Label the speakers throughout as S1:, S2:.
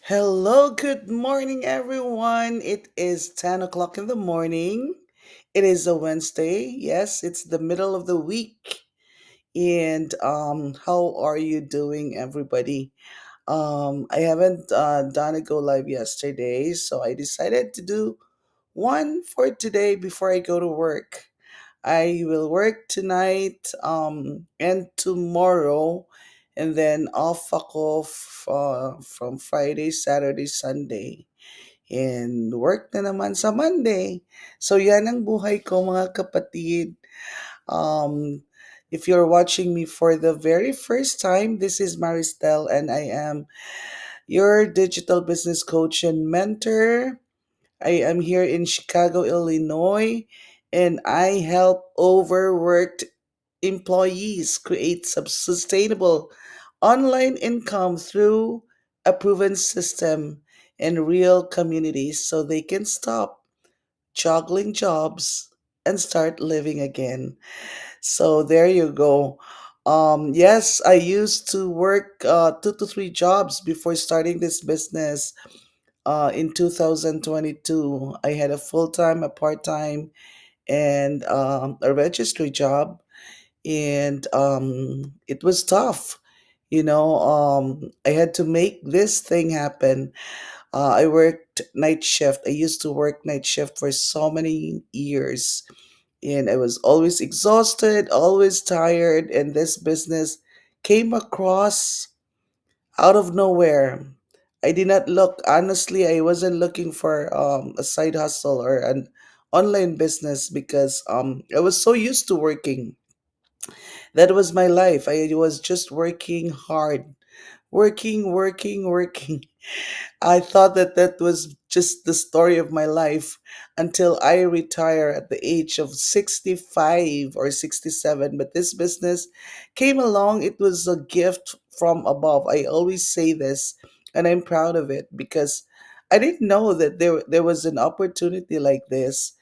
S1: Hello, good morning, everyone. It is 10 o'clock in the morning. It is a Wednesday. Yes, it's the middle of the week. And how are you doing, everybody? I haven't done a go live yesterday, so I decided to do one for today before I go to work. I will work tonight and tomorrow, and then I'll fuck off from Friday, Saturday, Sunday. And work na naman sa Monday. So yan ang buhay ko mga kapatid. Um, if you're watching me for the very first time, this is Maristel and I am your digital business coach and mentor. I am here in Chicago, Illinois, and I help overworked employees create sustainable online income through a proven system and real communities so they can stop juggling jobs and start living again. So there you go. Yes, I used to work 2 to 3 jobs before starting this business in 2022. I had a full time, a part time, and a registry job, and it was tough. I had to make this thing happen. I worked night shift. I used to work night shift for so many years, and I was always exhausted, always tired, and this business came across out of nowhere. I did not look, honestly, I wasn't looking for a side hustle or an online business because I was so used to working. That was my life. I was just working hard, working. I thought that that was just the story of my life until I retire at the age of 65 or 67. But this business came along. It was a gift from above. I always say this, and I'm proud of it because I didn't know that there was an opportunity like this.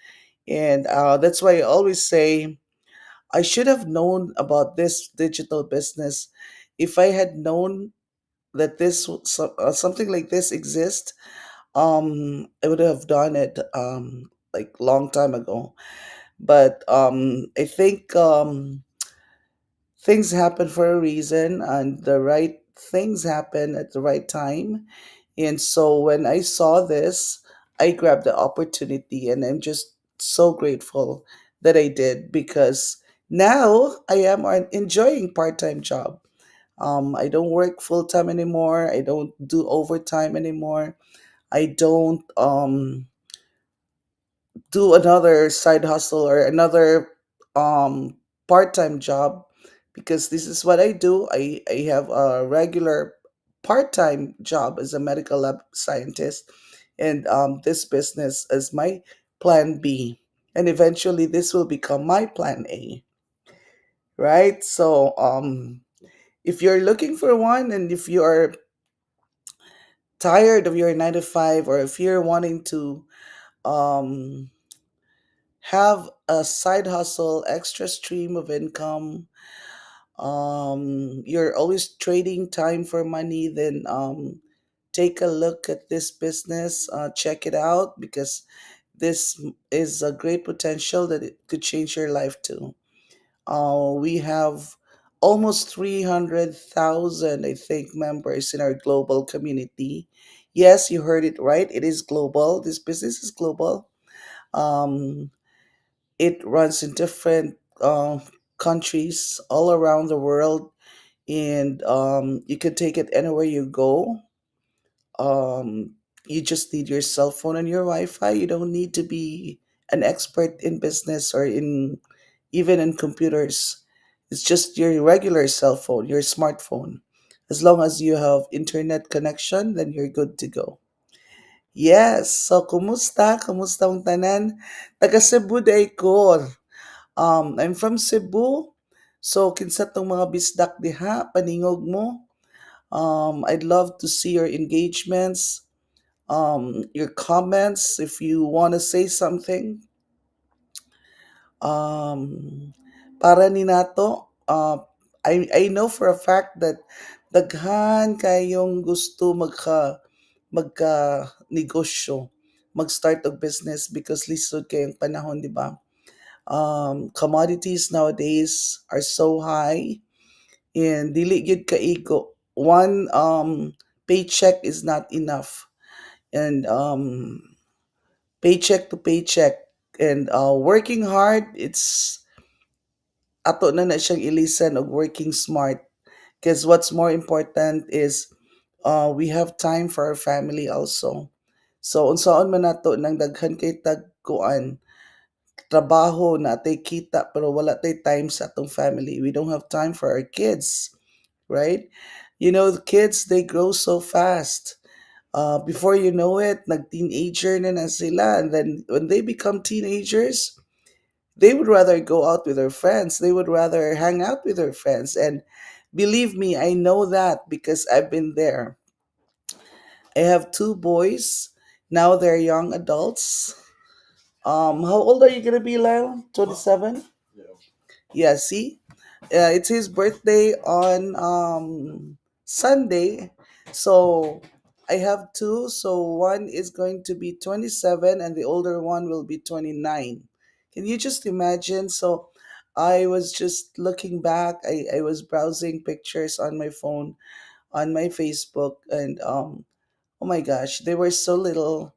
S1: And that's why I always say I should have known about this digital business. If I had known that something like this exists, I would have done it like long time ago. But I think things happen for a reason, and the right things happen at the right time. And so when I saw this, I grabbed the opportunity, and I'm just so grateful that I did because now I am enjoying part-time job. I don't work full-time anymore. I don't do overtime anymore. I don't do another side hustle or another um part-time job because this is what I do. I have a regular part-time job as a medical lab scientist, and this business is my plan B, and eventually this will become my plan A, right? So if you're looking for one, and if you are tired of your 9 to 5, or if you're wanting to um have a side hustle, extra stream of income, you're always trading time for money, then take a look at this business, check it out because this is a great potential that it could change your life too. We have almost 300,000, I think, members in our global community. Yes, you heard it right. It is global. This business is global. Um, it runs in different countries all around the world, and you can take it anywhere you go. Um, you just need your cell phone and your Wi-Fi. You don't need to be an expert in business or in even in computers. It's just your regular cell phone, your smartphone. As long as you have internet connection, then you're good to go. Yes. So, kumusta? Kumusta ang tanan? Taga Cebu day ko. I'm from Cebu. So, kinsa tong mga bisdak diha, paningog mo. I'd love to see your engagements, your comments if you want to say something. Um, para ni nato, I know for a fact that daghan kayong gusto magka-negosyo, mag-start og business because lisod kayong panahon, di ba? Commodities nowadays are so high and dili gyud kaigo. One paycheck is not enough. And paycheck to paycheck and working hard, it's ato na siyang ilisan og working smart. Because what's more important is we have time for our family also. So unsaon man nato nang daghan kay tagkuan trabaho na tay kita pero wala tay time sa atong family. We don't have time for our kids, right? You know, the kids they grow so fast. Before you know it, nag-teenager na sila. And then when they become teenagers, they would rather go out with their friends. They would rather hang out with their friends. And believe me, I know that because I've been there. I have two boys. Now they're young adults. How old are you gonna be, Lyle? 27? Yeah, see? It's his birthday on Sunday. So I have two. So one is going to be 27 and the older one will be 29. Can you just imagine? So I was just looking back. I was browsing pictures on my phone, on my Facebook, and oh my gosh, they were so little.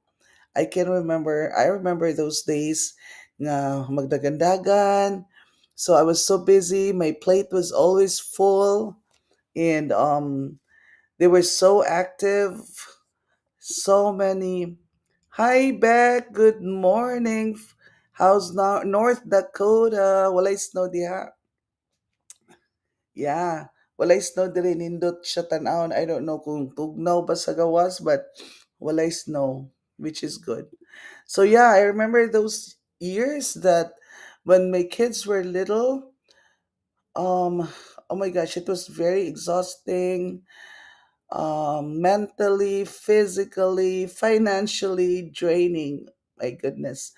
S1: I remember those days na magdagandagan. So I was so busy. My plate was always full and they were so active. So many. Hi Beck, good morning. How's North Dakota? Walay snow diha. Yeah. Walay snow diri nindot siya tan-awon. I don't know kung tugnaw ba sa gawas but walay snow, which is good. So yeah, I remember those years that when my kids were little, um oh my gosh, it was very exhausting, mentally, physically, financially draining. My goodness.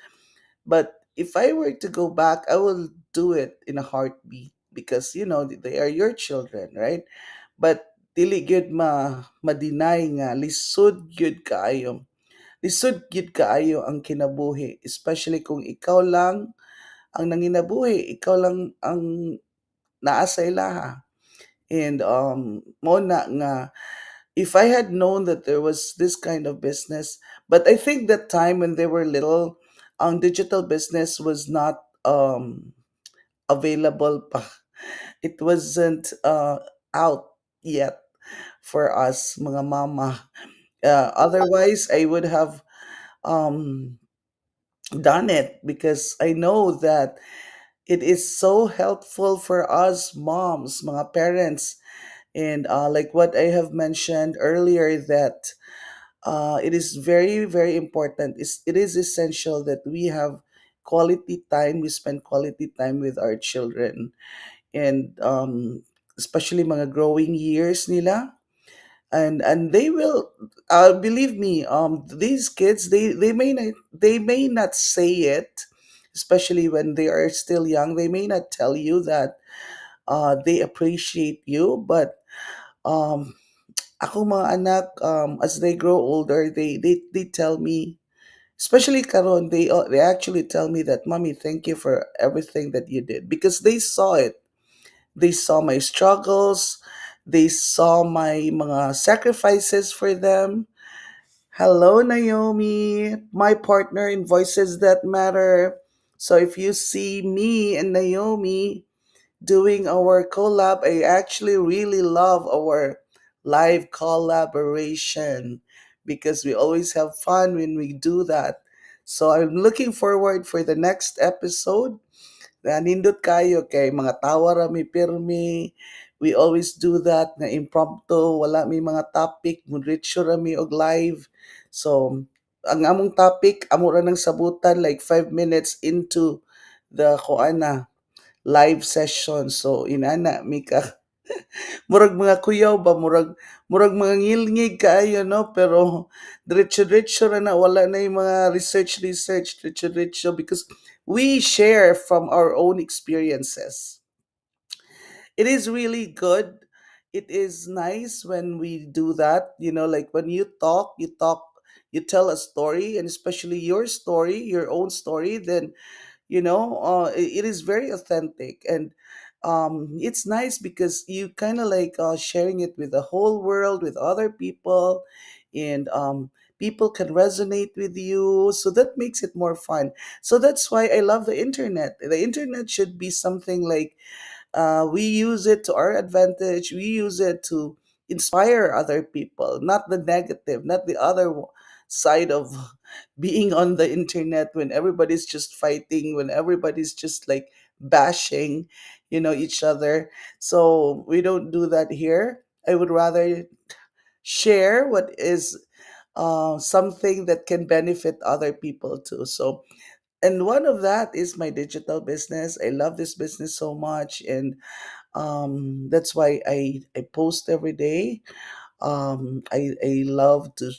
S1: But if I were to go back, I will do it in a heartbeat because you know they are your children, right? But dili gyud ma-deny nga lisod gyud kaayo. Lisod gyud kaayo ang kinabuhi, especially kung ikaw lang ang nanginabuhi, ikaw lang ang naa sa ilaha. And mo na nga if I had known that there was this kind of business, but I think that time when they were little, digital business was not available pa. It wasn't out yet for us mga mama. Otherwise, I would have um done it because I know that it is so helpful for us moms, mga parents, and like what I have mentioned earlier, that it is very, very important. It is essential that we have quality time. We spend quality time with our children, and especially mga growing years nila. And they will believe me, these kids they may not say it, especially when they are still young. They may not tell you that they appreciate you, but um ako mga anak, as they grow older, they tell me, especially karon, they actually tell me that, mommy, thank you for everything that you did, because they saw it. They saw my struggles. They saw my mga sacrifices for them. Hello, Naomi, my partner in Voices That Matter. So if you see me and Naomi doing our collab, I actually really love our live collaboration because we always have fun when we do that. So I'm looking forward for the next episode. Nindot kayo kay mga tawa ra mi pirmi. We always do that na impromptu, wala mi mga topic, mudritso ra mi og live. So, ang among topic, amo ra nang sabutan like 5 minutes into the kuana live session. So, inana mi ka murag mga kuyaw ba, murag mga ngilngig kaayo no, pero diretso-diretso ra na, wala na yung mga research diretso-diretso because we share from our own experiences. It is really good it is nice when we do that. Like when you talk, you tell a story, and especially your story, your own story, then it is very authentic. And it's nice because you kind of like sharing it with the whole world, with other people, and people can resonate with you, so that makes it more fun. So that's why I love the internet. The internet should be something like, we use it to our advantage. We use it to inspire other people, not the negative, not the side of being on the internet when everybody's just fighting, when everybody's just like bashing, each other. So we don't do that here. I would rather share what is something that can benefit other people too. So, and one of that is my digital business. I love this business so much, and that's why I post every day. I love to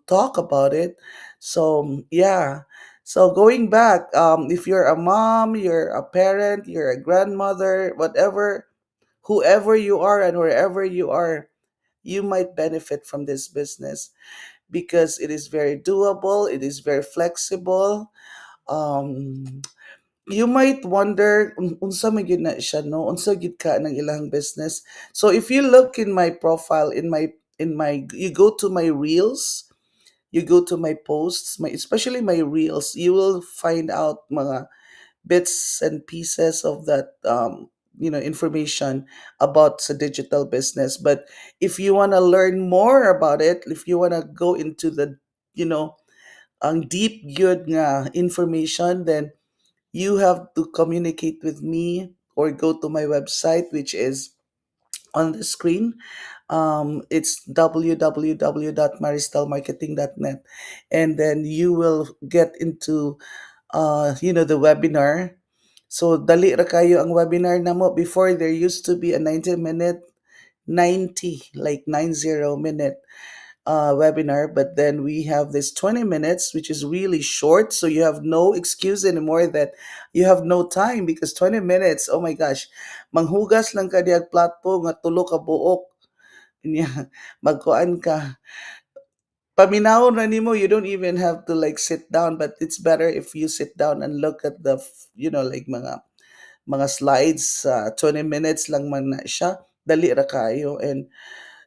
S1: talk about it. So yeah. So going back, if you're a mom, you're a parent, you're a grandmother, whatever, whoever you are and wherever you are, you might benefit from this business because it is very doable. It is very flexible. Um, you might wonder, unsa man gyud na siya, no? Unsa gyud ka ng ilang business? So if you look in my profile, you go to my reels, you go to my posts, especially my reels, you will find out mga bits and pieces of that, information about the digital business. But if you want to learn more about it, if you want to go into the, you know, ang deep good nga information, then you have to communicate with me or go to my website, which is on the screen. It's www.maristelmarketing.net, and then you will get into the webinar. So dali ra kayo ang webinar na mo. Before, there used to be a 90-minute, 90 minute webinar, but then we have this 20 minutes, which is really short. So you have no excuse anymore that you have no time, because 20 minutes, oh my gosh, manghugas lang ka diag plato nga tulo ka buok. Nya, magkuan ka. Paminahon na nimo, you don't even have to like sit down, but it's better if you sit down and look at the, like mga slides. 20 minutes lang man na siya. Dali ra kayo. And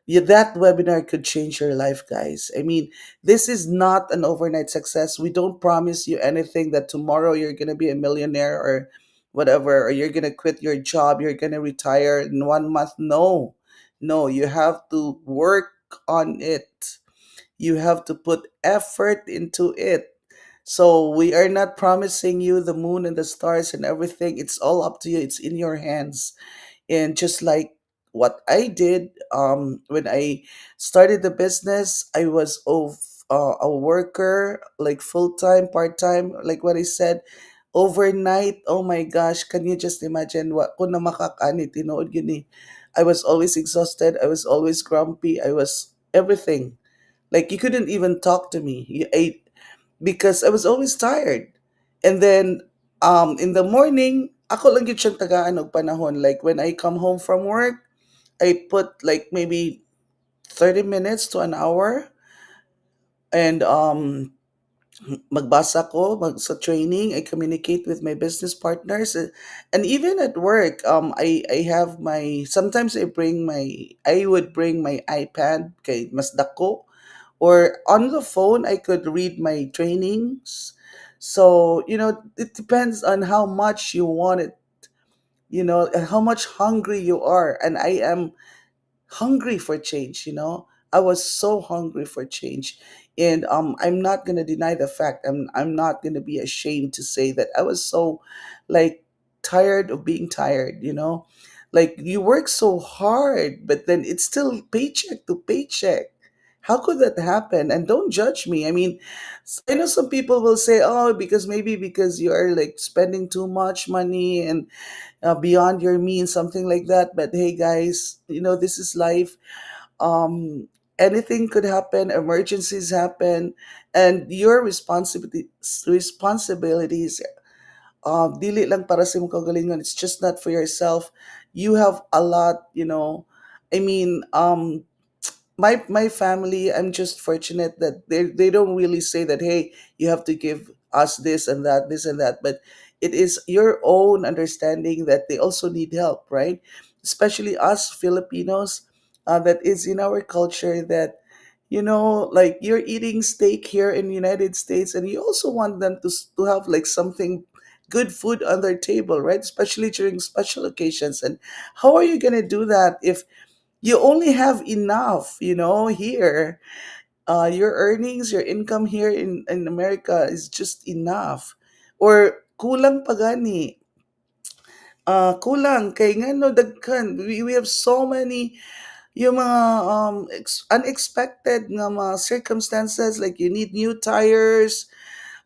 S1: yeah, that webinar could change your life, guys. I mean, this is not an overnight success. We don't promise you anything that tomorrow you're going to be a millionaire or whatever, or you're going to quit your job, you're going to retire in 1 month. No, no, you have to work on it. You have to put effort into it. So we are not promising you the moon and the stars and everything. It's all up to you. It's in your hands. And just like what I did, when I started the business, I was a worker, like full time, part time, like what I said, overnight. Oh my gosh, can you just imagine what kung na makakani tinuod yun eh. I was always exhausted. I was always grumpy. I was everything. Like you couldn't even talk to me. You ate because I was always tired. And then in the morning, ako lang gyud siyang tagaan og panahon. Like when I come home from work, I put like maybe 30 minutes to an hour, and magbasa ko sa training. I communicate with my business partners, and even at work, I have my, sometimes I would bring my iPad kay mas dako, or on the phone I could read my trainings. So it depends on how much you want it, and how much hungry you are. And I am hungry for change. I was so hungry for change. And I'm not going to deny the fact, I'm not going to be ashamed to say that I was so like tired of being tired. Like you work so hard, but then it's still paycheck to paycheck. How could that happen? And don't judge me. I mean, I know some people will say, oh, because maybe because you are like spending too much money and beyond your means, something like that. But hey, guys, this is life. Um, Anything could happen. Emergencies happen, and your responsibilities, dili lang para sa imong kagalingon. It's just not for yourself. You have a lot, I mean, my family, I'm just fortunate that they don't really say that, hey, you have to give us this and that, but it is your own understanding that they also need help, right? Especially us Filipinos, that is in our culture that, like you're eating steak here in the United States, and you also want them to have like something good food on their table, right? Especially during special occasions. And how are you going to do that if you only have enough, here? Your earnings, your income here in America is just enough. Or kulang pagani. Kulang kay nga no daghan. We have so many yung mga unexpected nga mga circumstances, like you need new tires,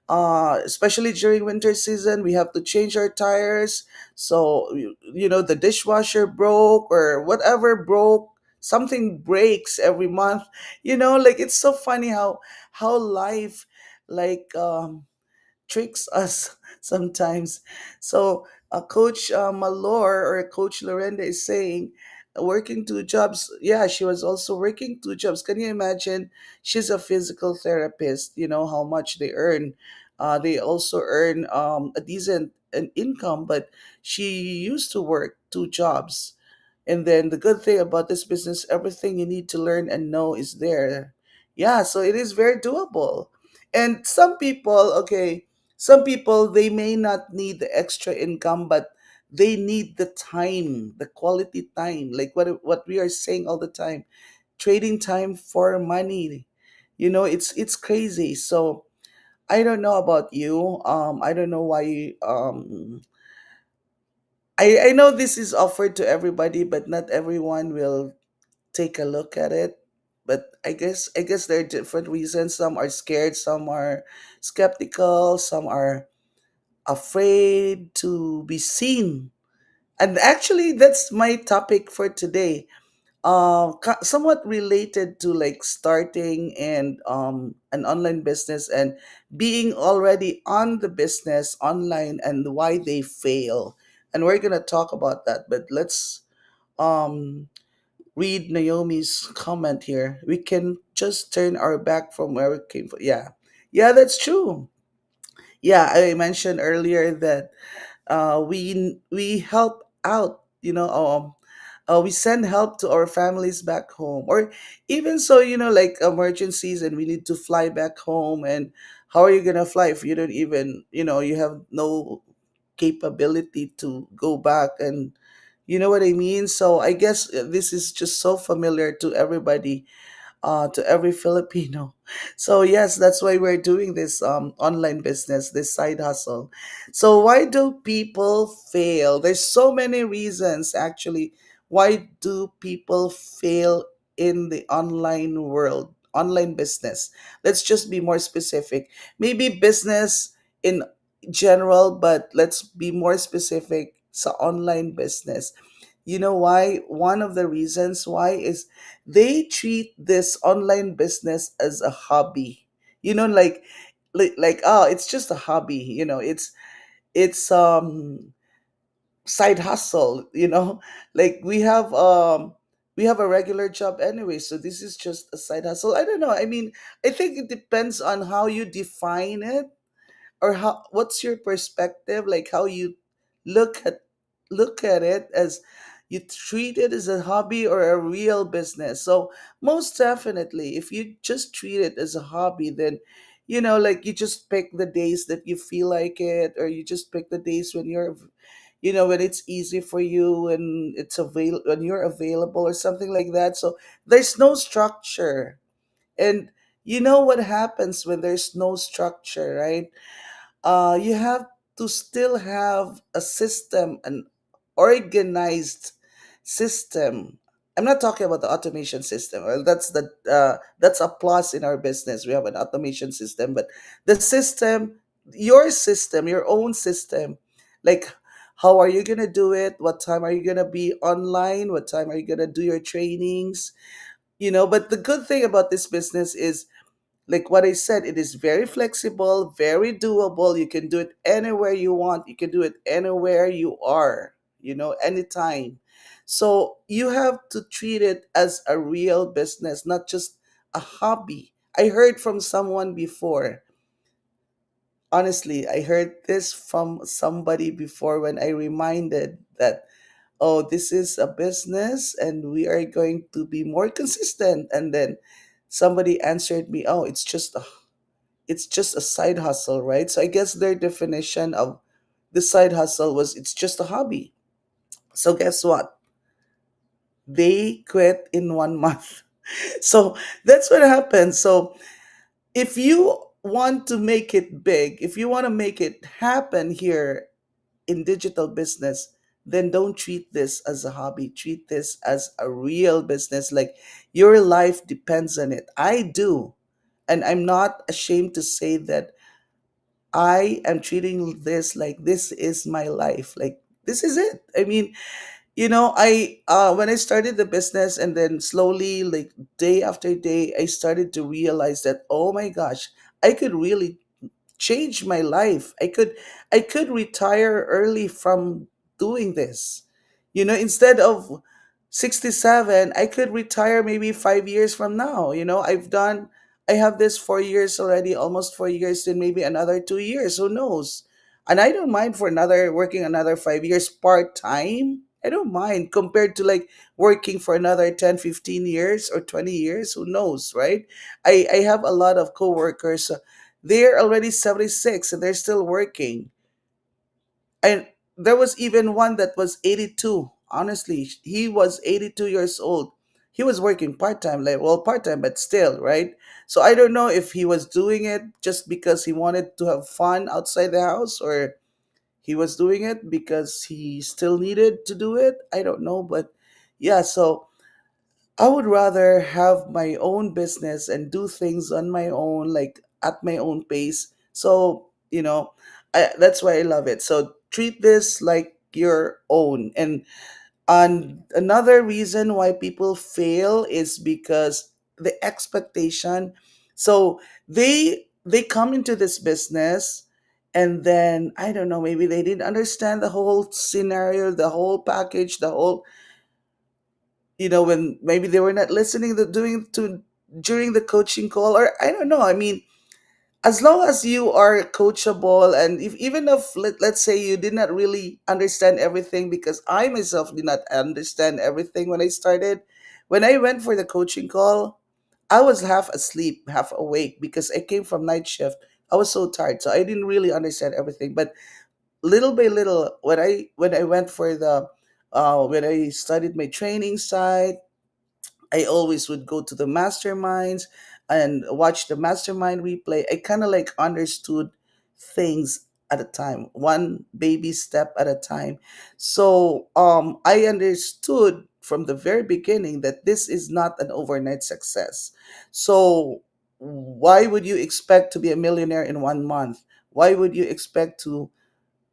S1: especially during winter season, we have to change our tires. So, the dishwasher broke or whatever broke, something breaks every month. Like it's so funny how life, like, tricks us sometimes. So, Coach Malor or Coach Lorenda is saying, working two jobs. Yeah, she was also working two jobs. Can you imagine? She's a physical therapist. You know how much they earn. They also earn a decent an income, but she used to work two jobs. And then the good thing about this business, everything you need to learn and know is there. Yeah, so it is very doable. And some people, they may not need the extra income, but they need the time, the quality time, like what we are saying all the time, trading time for money. It's crazy. So I don't know about you. I don't know why. I know this is offered to everybody, but not everyone will take a look at it. But I guess there are different reasons. Some are scared, some are skeptical, some are afraid to be seen. And actually, that's my topic for today. Somewhat related to like starting and an online business and being already on the business online and why they fail. And we're gonna talk about that. But let's um read Naomi's comment here. We can just turn our back from where we came from. Yeah. Yeah, that's true. Yeah, I mentioned earlier that we help out, we send help to our families back home. Or even so, like emergencies and we need to fly back home. And how are you going to fly if you don't even, you have no capability to go back? And you know what I mean? So I guess this is just so familiar to everybody, to every Filipino. So yes, that's why we're doing this online business, this side hustle. So why do people fail? There's so many reasons actually. Why do people fail in the online world, online business? Let's just be more specific. Maybe business in general, but let's be more specific sa online business. You know why? One of the reasons why is they treat this online business as a hobby. Like oh, it's just a hobby. It's side hustle. Like we have a regular job anyway, so this is just a side hustle. I don't know. I mean, I think it depends on how you define it, or how what's your perspective, like how you look at look at it, as you treat it as a hobby or a real business. So most definitely, if you just treat it as a hobby, then like you just pick the days that you feel like it, or you just pick the days when when it's easy for you and when you're available or something like that. So there's no structure. And you know what happens when there's no structure, right? You have to still have a system, an organized system. I'm not talking about the automation system. Well, that's a plus in our business. We have an automation system, but the system, your own system, like how are you gonna do it? What time are you gonna be online? What time are you gonna do your trainings? But the good thing about this business is, like what I said, it is very flexible, very doable. You can do it anywhere you want. You can do it anywhere you are, anytime. So you have to treat it as a real business, not just a hobby. I heard from someone before. Honestly, I heard this from somebody before when I reminded that, oh, this is a business and we are going to be more consistent. And then somebody answered me, oh, it's just a side hustle, right? So I guess their definition of the side hustle was it's just a hobby. So guess what? They quit in 1 month. So that's what happens. So if you want to make it big, if you want to make it happen here in digital business, then don't treat this as a hobby. Treat this as a real business. Like your life depends on it. I do. And I'm not ashamed to say that I am treating this like this is my life. Like this is it. I mean, I when I started the business and then slowly, like day after day, I started to realize that, oh my gosh, I could really change my life. I could retire early from doing this. Instead of 67, I could retire maybe 5 years from now. I have this 4 years already, almost 4 years, then maybe another 2 years, who knows. And I don't mind for another working another 5 years part time. I don't mind compared to like working for another 10, 15 years or 20 years, who knows, right? I have a lot of coworkers, they're already 76 and they're still working. And there was even one that was 82. Honestly, he was 82 years old. He was working part-time, like, well, part-time, but still, right? So I don't know if he was doing it just because he wanted to have fun outside the house, or he was doing it because he still needed to do it. I don't know, but yeah, so I would rather have my own business and do things on my own, like at my own pace. So, that's why I love it. So treat this like your own. And another reason why people fail is because the expectation. So they come into this business, and then I don't know, maybe they didn't understand the whole scenario, the whole package, the whole, when maybe they were not listening to doing to during the coaching call, or I don't know. I mean, as long as you are coachable, and if even if let's say you did not really understand everything, because I myself did not understand everything when I started. When I went for the coaching call, I was half asleep, half awake, because I came from night shift. I was so tired, so I didn't really understand everything. But little by little, when I went for the when I studied my training side, I always would go to the masterminds and watch the mastermind replay. I kind of like understood things at a time, one baby step at a time. So I understood from the very beginning that this is not an overnight success. So why would you expect to be a millionaire in 1 month? Why would you expect to,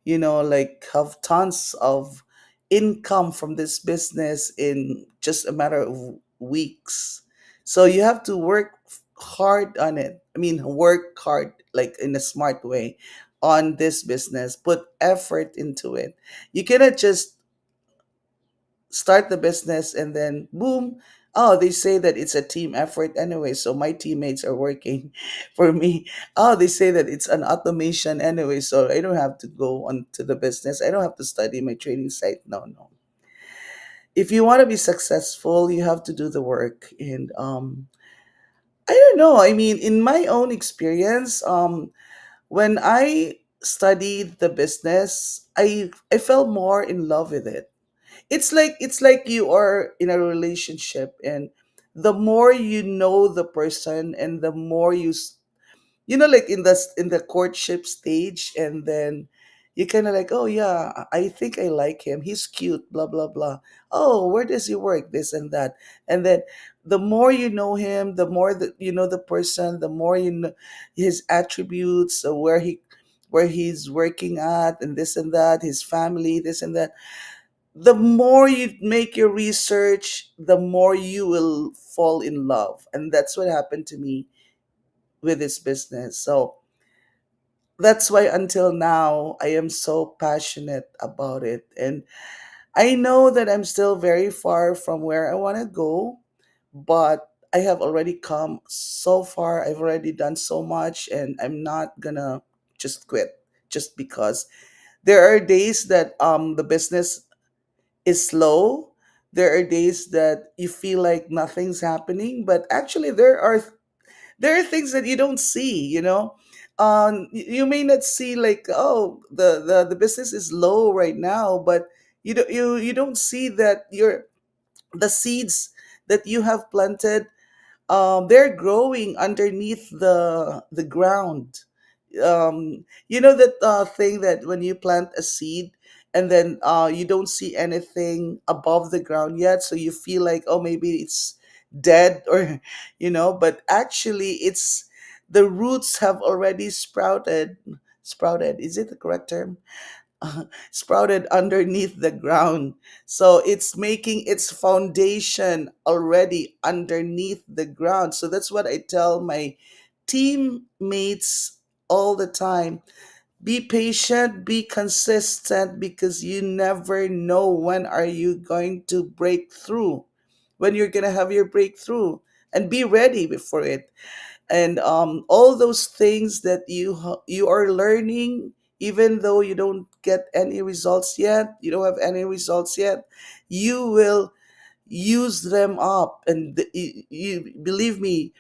S1: like have tons of income from this business in just a matter of weeks? So you have to work hard on it. I mean, work hard, like in a smart way on this business, put effort into it. You cannot just start the business and then boom, oh, they say that it's a team effort anyway, so my teammates are working for me. Oh, they say that it's an automation anyway, so I don't have to go on to the business, I don't have to study my training site. No, no. If you want to be successful, you have to do the work. And I don't know, I mean, in my own experience, when I studied the business, I fell more in love with it. It's like you are in a relationship, and the more you know the person, and the more like in the courtship stage, and then you kind of like, oh yeah, I think I like him, he's cute, blah blah blah. Oh, where does he work, this and that. And then the more you know him, the more that you know the person, the more you know his attributes, where he's working at, and this and that, his family, this and that. The more you make your research, the more you will fall in love. And that's what happened to me with this business. So that's why until now I am so passionate about it. And I know that I'm still very far from where I want to go, but I have already come so far. I've already done so much, and I'm not gonna just quit just because. There are days that the business is slow. There are days that you feel like nothing's happening, but actually there are things that you don't see, you know. You may not see like, oh, the business is low right now, but you don't see that the seeds that you have planted, they're growing underneath the ground. You know that thing that when you plant a seed and then you don't see anything above the ground yet, so you feel like, oh, maybe it's dead, or but actually it's the roots have already sprouted. Is it the correct term? Sprouted underneath the ground. So it's making its foundation already underneath the ground. So that's what I tell my teammates all the time. Be patient, be consistent, because you never know when are you going to break through, when you're going to have your breakthrough, and be ready for it. And all those things that you are learning, even though you don't get any results yet, you don't have any results yet, you will use them up. And you believe me,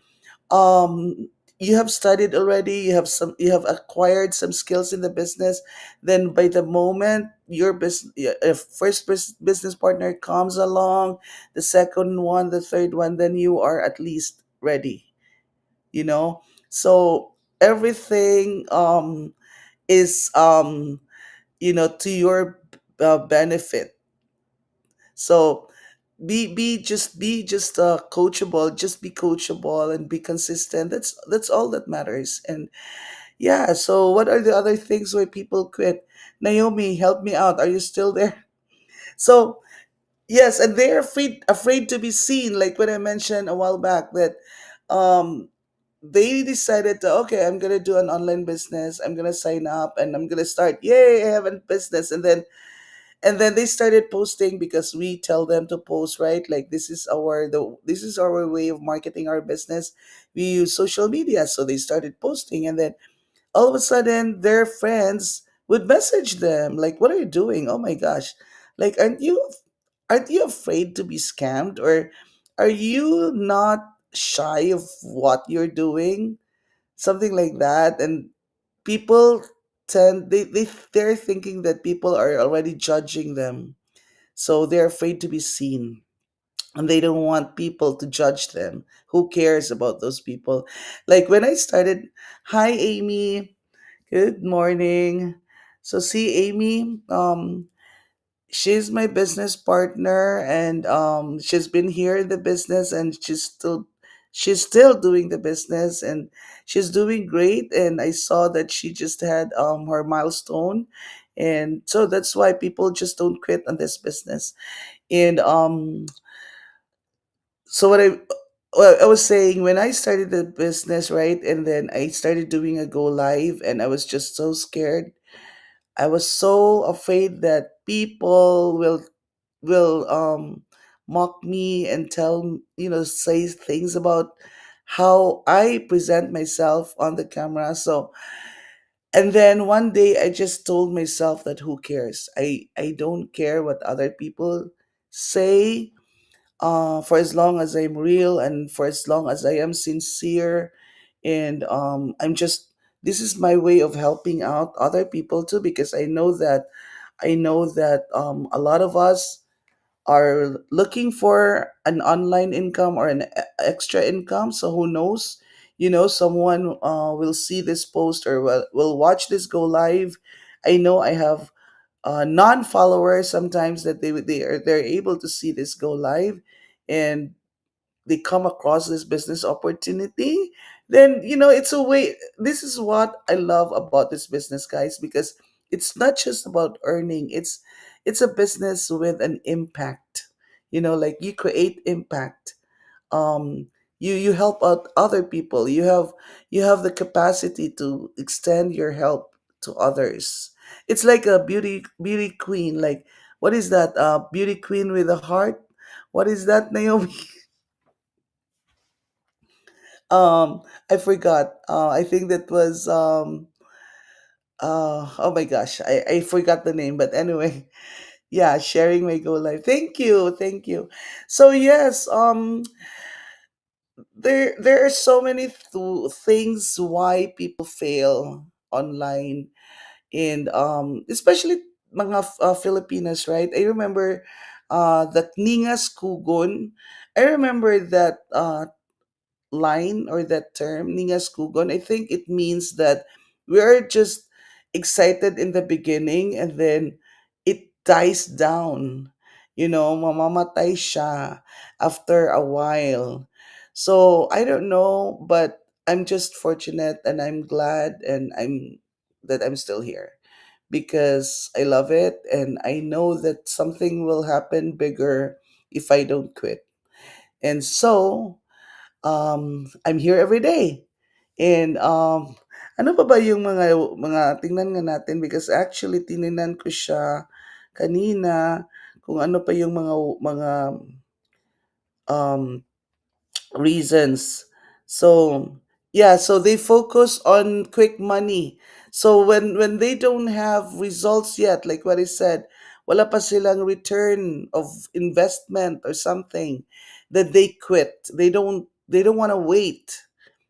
S1: you have studied already, you have acquired some skills in the business. Then by the moment your business, first business partner comes along, the second one, the third one, then you are at least ready, you know. So everything is to your benefit. So be just coachable, just be coachable and be consistent. That's all that matters. And yeah, so what are the other things why people quit? Naomi, help me out, are you still there? So yes, and they're afraid to be seen, like what I mentioned a while back, that um they decided to, okay, I'm gonna do an online business, I'm gonna sign up and I'm gonna start, yay, I have a business. And then they started posting, because we tell them to post, right? Like, this is our way of marketing our business. We use social media, so they started posting. And then all of a sudden their friends would message them like, what are you doing? Oh my gosh, like, aren't you afraid to be scammed? Or are you not shy of what you're doing? Something like that. And people they're thinking that people are already judging them, so they're afraid to be seen, and they don't want people to judge them. Who cares about those people? Like when I started, hi Amy, good morning. So see Amy, she's my business partner, and she's been here in the business, and she's still doing the business, and she's doing great. And I saw that she just had her milestone, and so that's why people just don't quit on this business. And so I was saying, when I started the business, right, and then I started doing a go live, and I was just so scared. I was so afraid that people will mock me and say things about how I present myself on the camera. So, and then one day I just told myself that who cares? I don't care what other people say, for as long as I'm real, and for as long as I am sincere. And this is my way of helping out other people too, because I know that a lot of us are looking for an online income or an extra income. So who knows? Someone will see this post, or will watch this go live. I know I have non-followers sometimes that they're able to see this go live, and they come across this business opportunity. Then it's a way. This is what I love about this business, guys, because it's not just about earning. It's a business with an impact. Like, you create impact. You help out other people. You have the capacity to extend your help to others. It's like a beauty queen. Like, What is that? Beauty queen with a heart. What is that, Naomi? I forgot. I think that was oh my gosh, I forgot the name, but anyway, yeah, sharing my go live. Thank you, thank you. So yes, there are so many things why people fail online, and especially mga Filipinos, right? I remember that Ningas Kugon. I remember that line or that term, Ningas Kugon. I think it means that we are just excited in the beginning and then it dies down. Mamamatay siya after a while. So I don't know, but I'm just fortunate and I'm glad and I'm still here because I love it and I know that something will happen bigger if I don't quit. And so I'm here every day. And ano pa ba yung mga tingnan nga natin because actually tininan ko siya kanina kung ano pa yung mga um reasons. So yeah, so they focus on quick money. So when they don't have results yet, like what I said, wala pa silang return of investment or something, that they quit. They don't want to wait.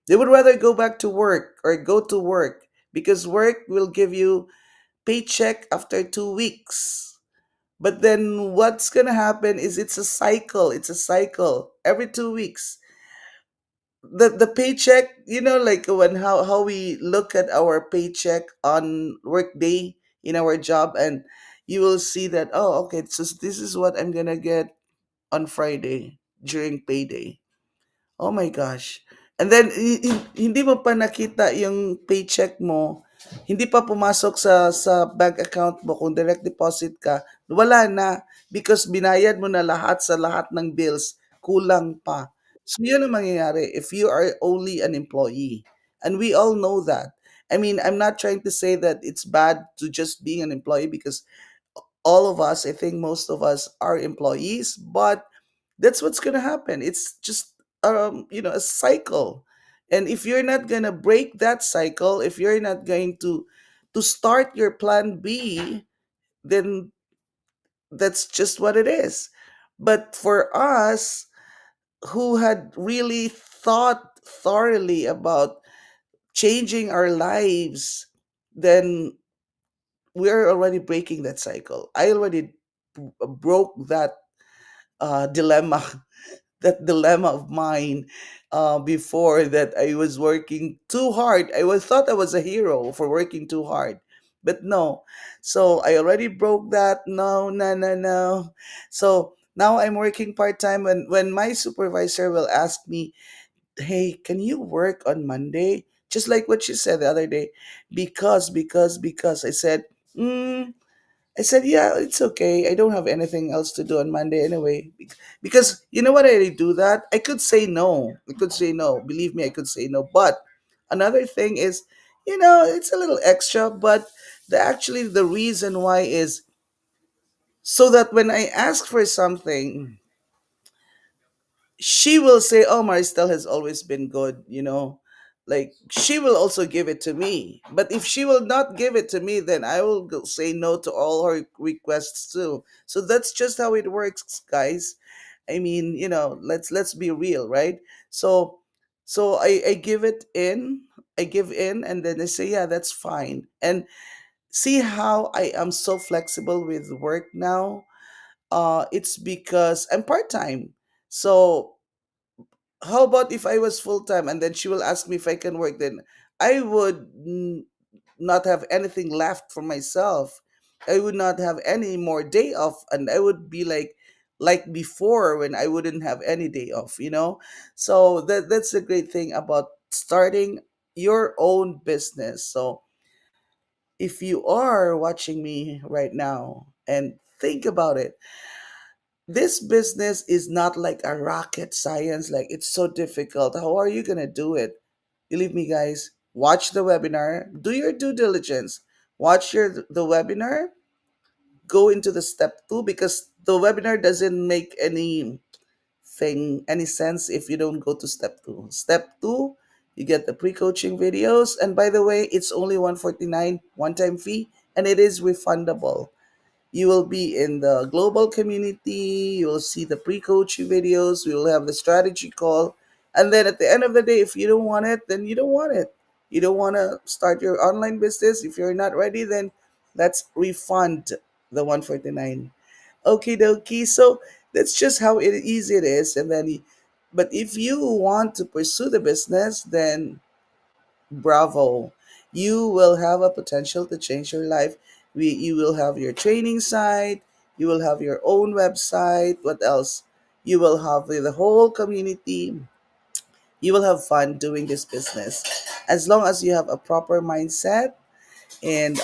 S1: They would rather go back to work or go to work because work will give you paycheck after 2 weeks. But then what's gonna happen is it's a cycle. It's a cycle. Every 2 weeks, the paycheck, like when how we look at our paycheck on work day in our job, and you will see that, oh, okay, so this is what I'm gonna get on Friday during payday. Oh my gosh. And then hindi mo pa nakita yung paycheck mo, hindi pa pumasok sa bank account mo kung direct deposit ka, wala na because binayad mo na lahat sa lahat ng bills, kulang pa. So yun ang mangyayari if you are only an employee. And we all know that. I mean, I'm not trying to say that it's bad to just being an employee because all of us, I think most of us are employees, but that's what's going to happen. It's just a cycle. And if you're not going to break that cycle, if you're not going to start your plan B, then that's just what it is. But for us who had really thought thoroughly about changing our lives, then we're already breaking that cycle. I already broke that dilemma, that dilemma of mine before, that I was working too hard. I was thought I was a hero for working too hard, but no. So I already broke that. No, no, no, no. So now I'm working part time. When my supervisor will ask me, "Hey, can you work on Monday?" Just like what she said the other day, because I said. I said, yeah, it's okay. I don't have anything else to do on Monday anyway. Because you know what I do that? I could say no. I could say no. Believe me, I could say no. But another thing is, it's a little extra, but the reason why is so that when I ask for something, she will say, "Oh, Maristel has always been good," like she will also give it to me. But if she will not give it to me, then I will say no to all her requests too. So that's just how it works, guys. I mean, let's be real, right? So, I give it in, I give in, and then they say, "Yeah, that's fine." And see how I am so flexible with work now. It's because I'm part time. So how about if I was full time and then she will ask me if I can work? Then I would not have anything left for myself. I would not have any more day off, and I would be like before when I wouldn't have any day off. So that's the great thing about starting your own business. So if you are watching me right now and think about it, this business is not like a rocket science, like it's so difficult. How are you going to do it? Believe me, guys, watch the webinar, do your due diligence, watch the webinar, go into the step two because the webinar doesn't make any sense if you don't go to step two. Step two, you get the pre-coaching videos, and by the way, it's only 149 one-time fee, and it is refundable. You will be in the global community. You will see the pre-coaching videos. We will have the strategy call. And then at the end of the day, if you don't want it, then you don't want it. You don't want to start your online business. If you're not ready, then let's refund the 149. Okay, dokie. So that's just how easy it is. But if you want to pursue the business, then bravo. You will have a potential to change your life. You will have your training site, you will have your own website. What else? You will have the whole community. You will have fun doing this business. As long as you have a proper mindset and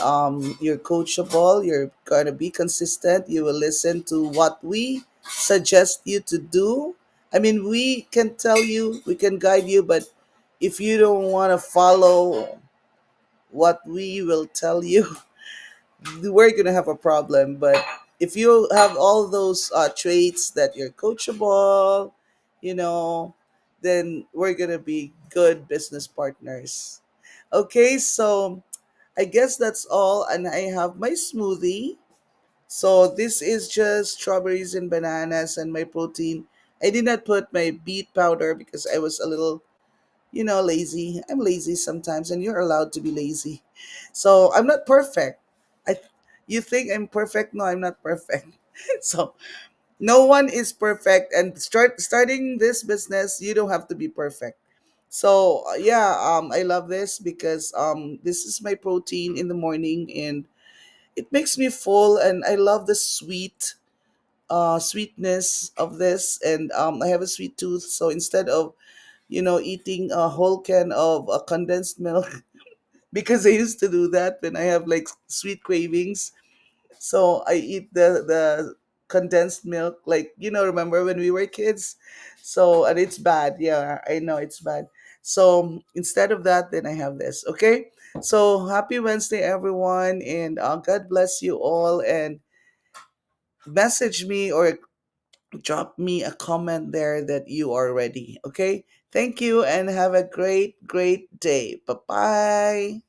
S1: you're coachable, you're going to be consistent, you will listen to what we suggest you to do. I mean, we can tell you, we can guide you, but if you don't want to follow what we will tell you, we're gonna have a problem. But if you have all those traits that you're coachable, you know, then we're gonna be good business partners. Okay, so I guess that's all, and I have my smoothie. So this is just strawberries and bananas and my protein. I did not put my beet powder because I was a little lazy. I'm lazy sometimes, and you're allowed to be lazy. So I'm not perfect. I, you think I'm perfect? No, I'm not perfect. So no one is perfect, and starting this business, you don't have to be perfect. So yeah, I love this because this is my protein in the morning, and it makes me full, and I love the sweetness of this, and I have a sweet tooth, so instead of eating a whole can of condensed milk because I used to do that when I have like sweet cravings. So I eat the condensed milk, like remember when we were kids? So and it's bad. Yeah, I know it's bad. So instead of that, then I have this. Okay. So happy Wednesday, everyone, and God bless you all. And message me or drop me a comment there that you are ready. Okay. Thank you and have a great, great day. Bye bye.